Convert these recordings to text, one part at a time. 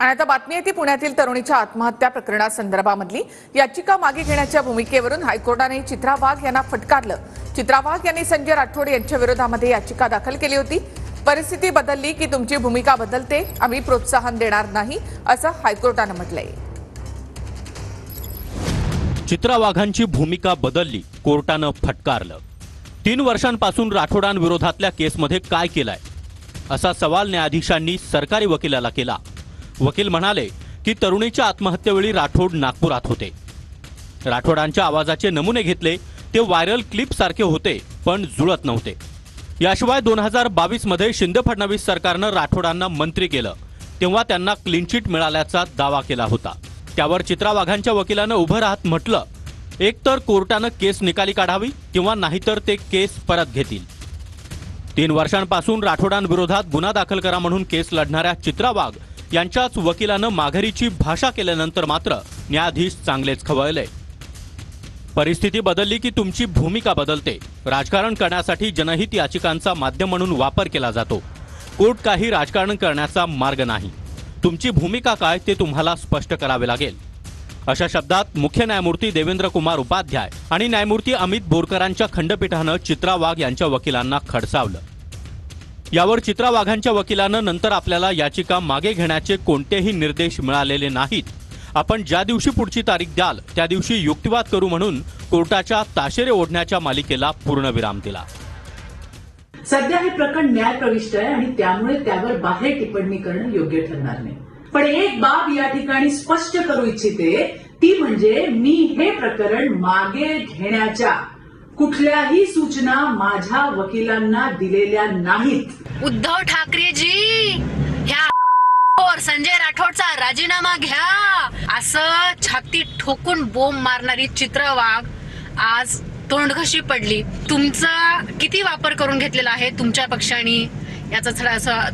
आणि आता बातमी आहे ती पुण्यातील तरुणीच्या आत्महत्या प्रकरणासंदर्भामधली याचिका मागे घेण्याच्या भूमिकेवरून हायकोर्टाने चित्रा वाघ यांना फटकारलं। चित्रा वाघ यांनी संजय राठोड यांच्या विरोधामध्ये याचिका दाखल केली होती। परिस्थिती बदलली की तुमची भूमिका बदलते, आम्ही प्रोत्साहन देणार नाही असं हायकोर्टाने म्हटलंय। चित्रा वाघांची भूमिका बदलली, कोर्टानं फटकारलं। 3 वर्षांपासून राठोडांविरोधातल्या केसमध्ये काय केलंय असा सवाल न्यायाधीशांनी सरकारी वकिलाला केला। वकील म्हणाले की तरुणीच्या आत्महत्येवेळी राठोड नागपुरात होते। राठोडांच्या आवाजाचे नमुने घेतले, ते व्हायरल क्लिप सारखे होते पण जुळत नव्हते। याशिवाय 2022 मध्ये शिंदे फडणवीस सरकारनं राठोडांना मंत्री केलं, तेव्हा त्यांना क्लीन चिट मिळाल्याचा दावा केला होता। त्यावर चित्रा वाघांच्या वकिलानं उभं राहत म्हटलं, एक तर कोर्टानं केस निकाली काढावी किंवा नाहीतर ते केस परत घेतील। 3 वर्षांपासून राठोडांविरोधात गुन्हा दाखल करा म्हणून केस लढणाऱ्या चित्रा वाघ यांच्याच वकिलानं माघारीची भाषा केल्यानंतर मात्र न्यायाधीश चांगलेच खवळले। परिस्थिती बदलली की तुमची भूमिका बदलते। राजकारण करण्यासाठी जनहित याचिकांचा माध्यम म्हणून वापर केला जातो। कोर्ट काही राजकारण करण्याचा मार्ग नाही। तुमची भूमिका काय ते तुम्हाला स्पष्ट करावे लागेल, अशा शब्दात मुख्य न्यायमूर्ती देवेंद्र कुमार उपाध्याय आणि न्यायमूर्ती अमित बोरकरांच्या खंडपीठानं चित्रा वाघ यांच्या वकिलांना खडसावलं। यावर चित्रा वाघांच्या वकिलानं नंतर आपल्याला याचिका मागे घेण्याचे कोणतेही निर्देश मिळालेले नाहीत, आपण ज्या दिवशी पुढची तारीख द्याल त्या दिवशी युक्तिवाद करू म्हणून कोर्टाच्या ताशेरे ओढण्याच्या मालिकेला पूर्णविराम दिला। सध्या हे प्रकरण न्यायप्रविष्ट आहे आणि त्यामुळे त्यावर बाहेर टिप्पणी करणं योग्य ठरणार नाही। पण एक बाब या ठिकाणी स्पष्ट करू इच्छिते, ती म्हणजे मी हे प्रकरण मागे घेण्याच्या कुठल्याही सूचना माझ्या वकिलांना दिलेल्या नाहीत। उद्धव ठाकरेजी, ह्या संजय राठोडचा राजीनामा घ्या असं छाती ठोकून बोंब मारणारी चित्रा वाघ आज तोंडघशी पडली। तुमचा किती वापर करून घेतलेला आहे तुमच्या पक्षाने याचा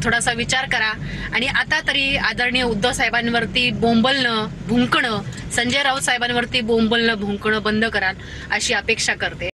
थोडासा विचार करा आणि आता तरी आदरणीय उद्धव साहेबांवरती बोंबलणं भुंकणं, संजय राऊत साहेबांवरती बोंबलणं भुंकणं बंद कराल अशी अपेक्षा करते।